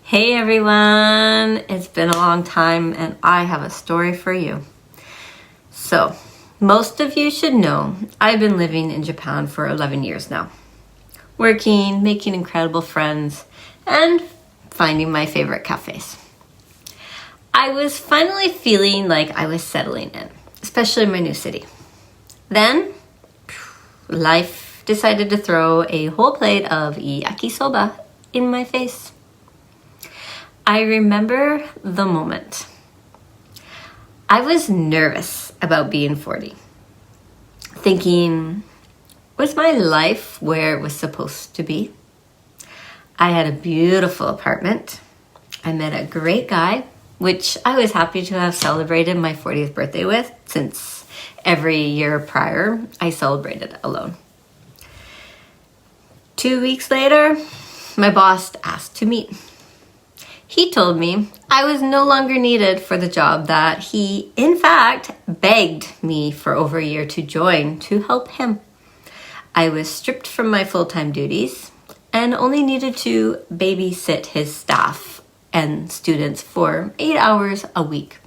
Hey everyone, it's been a long time and I have a story for you. So, most of you should know I've been living in Japan for 11 years now. Working, making incredible friends, and finding my favorite cafes. I was finally feeling like I was settling in, especially in my new city. Then, life decided to throw a whole plate of yakisoba in my face. I remember the moment. I was nervous about being 40, thinking, was my life where it was supposed to be? I had a beautiful apartment. I met a great guy, which I was happy to have celebrated my 40th birthday with, since every year prior I celebrated alone. 2 weeks later, my boss asked to meet. He told me I was no longer needed for the job that he, in fact, begged me for over a year to join to help him. I was stripped from my full-time duties and only needed to babysit his staff and students for 8 hours a week.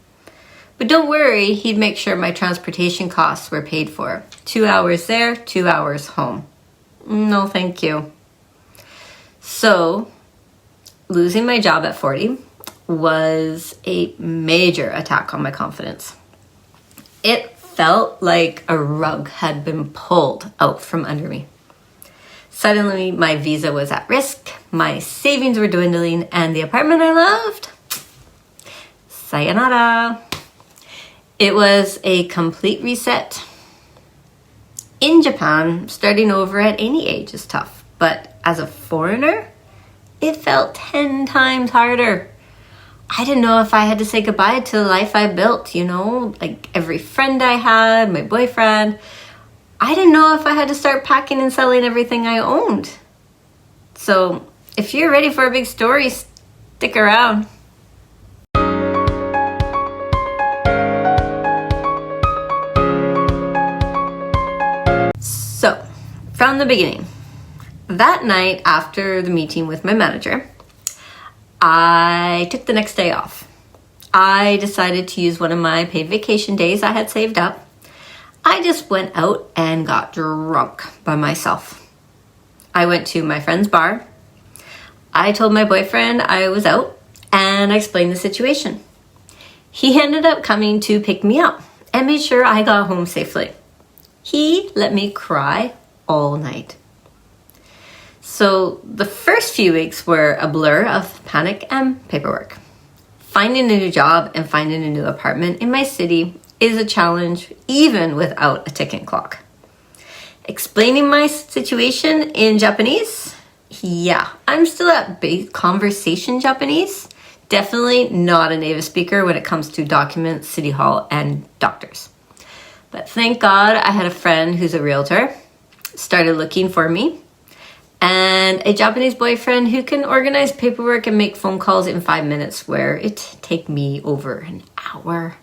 But don't worry, he'd make sure my transportation costs were paid for. 2 hours there, 2 hours home. No, thank you. So, losing my job at 40 was a major attack on my confidence. It felt like a rug had been pulled out from under me. Suddenly, my visa was at risk, my savings were dwindling, and the apartment I loved, sayonara. It was a complete reset. In Japan, starting over at any age is tough, but as a foreigner, it felt 10 times harder. I didn't know if I had to say goodbye to the life I built, like every friend I had, my boyfriend. I didn't know if I had to start packing and selling everything I owned. So, if you're ready for a big story, stick around. So, from the beginning. That night after the meeting with my manager, I took the next day off. I decided to use one of my paid vacation days I had saved up. I just went out and got drunk by myself. I went to my friend's bar. I told my boyfriend I was out and I explained the situation. He ended up coming to pick me up and made sure I got home safely. He let me cry all night. So the first few weeks were a blur of panic and paperwork. Finding a new job and finding a new apartment in my city is a challenge even without a ticking clock. Explaining my situation in Japanese? Yeah, I'm still at conversation Japanese. Definitely not a native speaker when it comes to documents, city hall, and doctors. But thank God I had a friend who's a realtor, started looking for me, and a Japanese boyfriend who can organize paperwork and make phone calls in 5 minutes where it take me over an hour.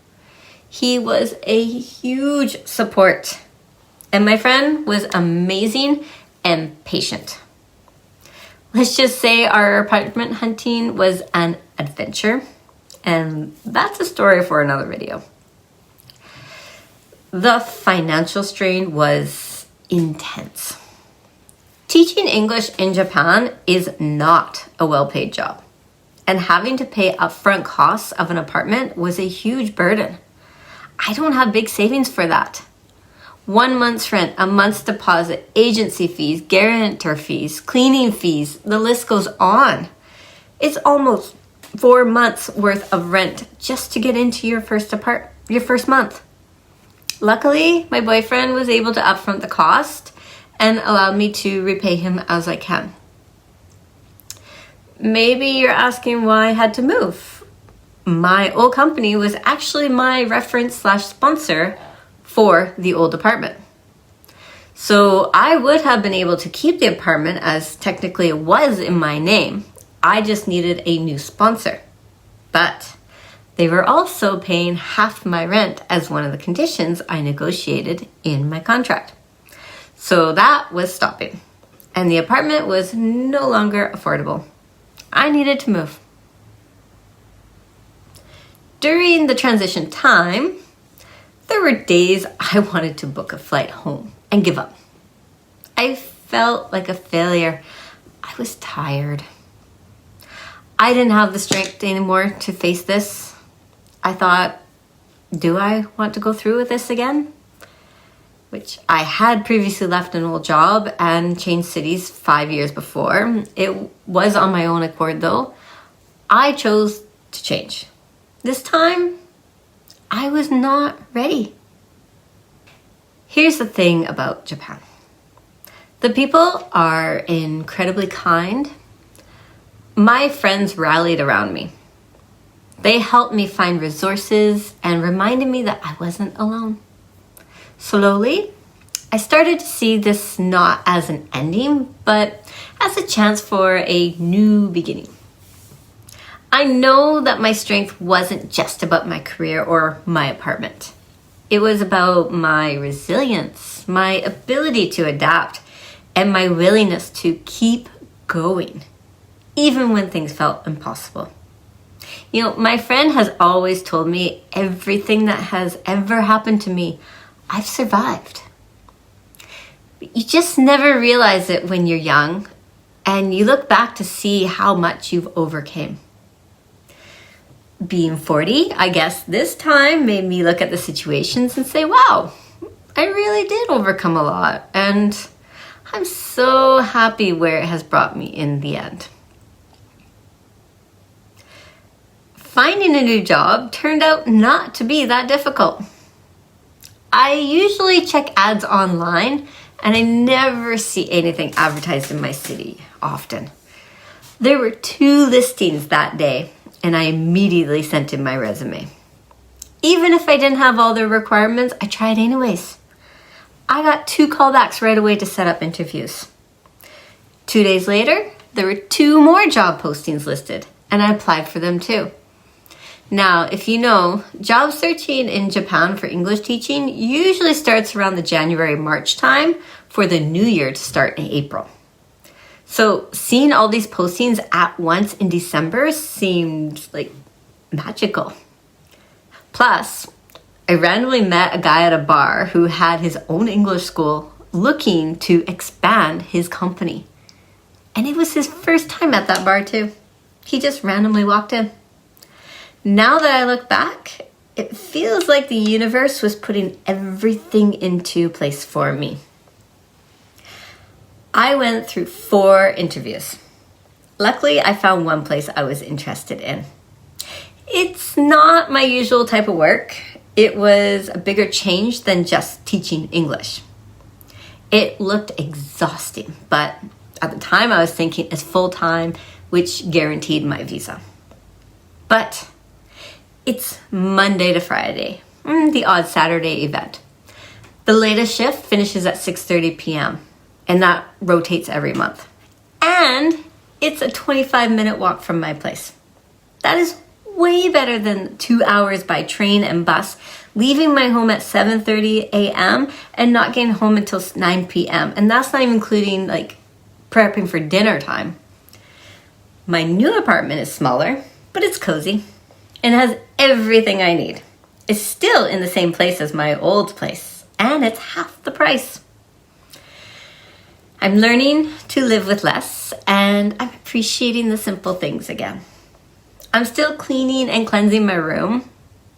He was a huge support. And my friend was amazing and patient. Let's just say our apartment hunting was an adventure. And that's a story for another video. The financial strain was intense. Teaching English in Japan is not a well-paid job, and having to pay upfront costs of an apartment was a huge burden. I don't have big savings for that. 1 month's rent, a month's deposit, agency fees, guarantor fees, cleaning fees, the list goes on. It's almost 4 months worth of rent just to get into your first month. Luckily, my boyfriend was able to upfront the cost and allowed me to repay him as I can. Maybe you're asking why I had to move. My old company was actually my reference/sponsor for the old apartment. So I would have been able to keep the apartment as technically it was in my name. I just needed a new sponsor. But they were also paying half my rent as one of the conditions I negotiated in my contract. So that was stopping, and the apartment was no longer affordable. I needed to move. during the transition time, there were days I wanted to book a flight home and give up. I felt like a failure. I was tired. I didn't have the strength anymore to face this. I thought, do I want to go through with this again? Which I had previously left an old job and changed cities 5 years before. It was on my own accord though. I chose to change. This time, I was not ready. Here's the thing about Japan. The people are incredibly kind. My friends rallied around me. They helped me find resources and reminded me that I wasn't alone. Slowly, I started to see this not as an ending, but as a chance for a new beginning. I know that my strength wasn't just about my career or my apartment. It was about my resilience, my ability to adapt, and my willingness to keep going, even when things felt impossible. You know, my friend has always told me everything that has ever happened to me, I've survived. But you just never realize it when you're young, and you look back to see how much you've overcame. Being 40, I guess this time made me look at the situations and say, wow, I really did overcome a lot, and I'm so happy where it has brought me in the end. Finding a new job turned out not to be that difficult. I usually check ads online and I never see anything advertised in my city often. There were 2 listings that day and I immediately sent in my resume. Even if I didn't have all the requirements, I tried anyways. I got 2 callbacks right away to set up interviews. 2 days later, there were 2 more job postings listed and I applied for them too. Now, if you know, job searching in Japan for English teaching usually starts around the January-March time for the new year to start in April. So seeing all these postings at once in December seemed like magical. Plus, I randomly met a guy at a bar who had his own English school looking to expand his company. And it was his first time at that bar too. He just randomly walked in. Now that I look back, it feels like the universe was putting everything into place for me. I went through 4 interviews. Luckily, I found one place I was interested in. It's not my usual type of work. It was a bigger change than just teaching English. It looked exhausting, but at the time I was thinking it's full-time, which guaranteed my visa. But it's Monday to Friday, the odd Saturday event. The latest shift finishes at 6:30 p.m. and that rotates every month. And it's a 25-minute walk from my place. That is way better than 2 hours by train and bus, leaving my home at 7:30 a.m. and not getting home until 9 p.m. And that's not even including like prepping for dinner time. My new apartment is smaller, but it's cozy and has everything I need. It's still in the same place as my old place, and it's half the price. I'm learning to live with less, and I'm appreciating the simple things again. I'm still cleaning and cleansing my room.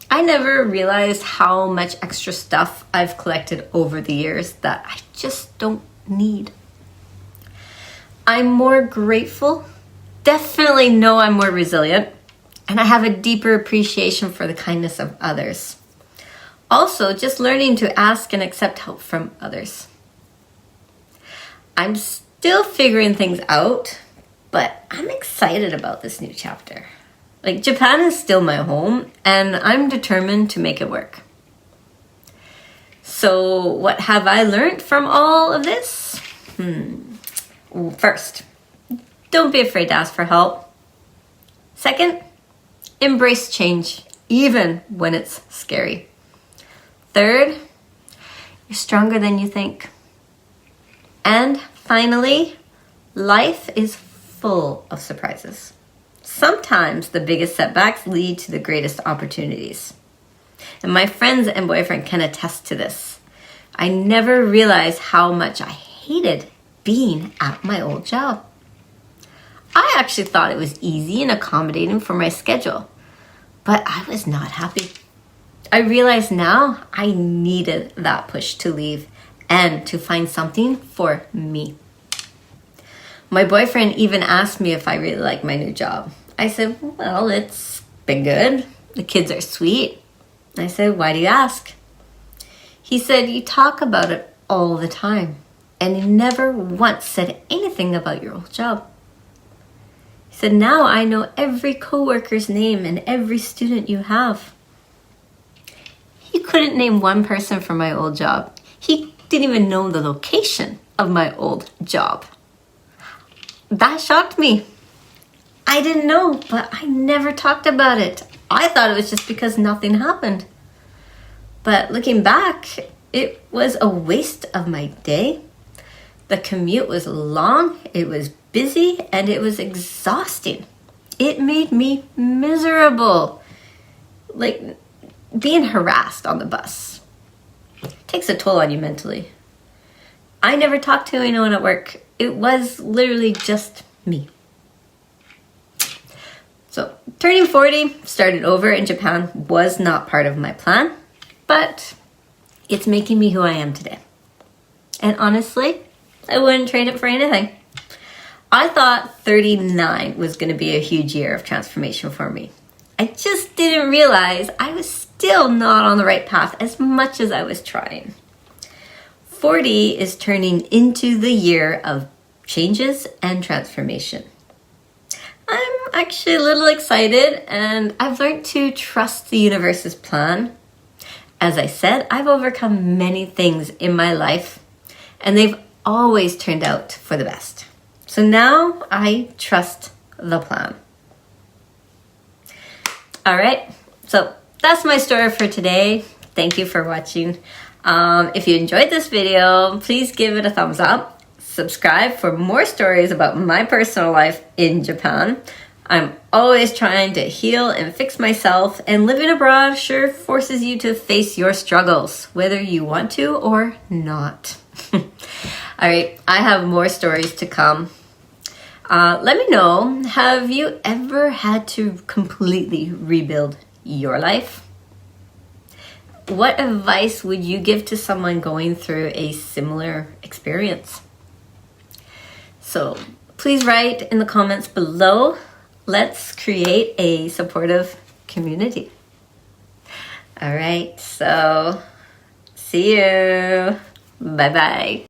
I never realized how much extra stuff I've collected over the years that I just don't need. I'm more grateful. Definitely know I'm more resilient. And I have a deeper appreciation for the kindness of others. Also, just learning to ask and accept help from others. I'm still figuring things out, but I'm excited about this new chapter. Like, Japan is still my home, and I'm determined to make it work. So, what have I learned from all of this? First, don't be afraid to ask for help. Second, embrace change, even when it's scary. Third, you're stronger than you think. And finally, life is full of surprises. sometimes the biggest setbacks lead to the greatest opportunities. And my friends and boyfriend can attest to this. I never realized how much I hated being at my old job. I actually thought it was easy and accommodating for my schedule, but I was not happy. I realize now I needed that push to leave and to find something for me. My boyfriend even asked me if I really like my new job. I said, well, it's been good. The kids are sweet. I said, why do you ask? He said, you talk about it all the time, and you never once said anything about your old job. He said, now I know every coworker's name and every student you have. He couldn't name one person from my old job. He didn't even know the location of my old job. That shocked me. I didn't know, but I never talked about it. I thought it was just because nothing happened. But looking back, it was a waste of my day. The commute was long, it was busy, and it was exhausting. It made me miserable. Like being harassed on the bus. It takes a toll on you mentally. I never talked to anyone at work. It was literally just me. So turning 40, started over in Japan, was not part of my plan, but it's making me who I am today. And honestly, I wouldn't trade it for anything. I thought 39 was going to be a huge year of transformation for me. I just didn't realize I was still not on the right path as much as I was trying. 40 is turning into the year of changes and transformation. I'm actually a little excited, and I've learned to trust the universe's plan. As I said, I've overcome many things in my life, and they've always turned out for the best. So now I trust the plan. All right, so that's my story for today. Thank you for watching. If you enjoyed this video, please give it a thumbs up. Subscribe for more stories about my personal life in Japan. I'm always trying to heal and fix myself, and living abroad sure forces you to face your struggles, whether you want to or not. All right, I have more stories to come. Let me know, have you ever had to completely rebuild your life? What advice would you give to someone going through a similar experience? So please write in the comments below. Let's create a supportive community. All right, so see you. Bye-bye.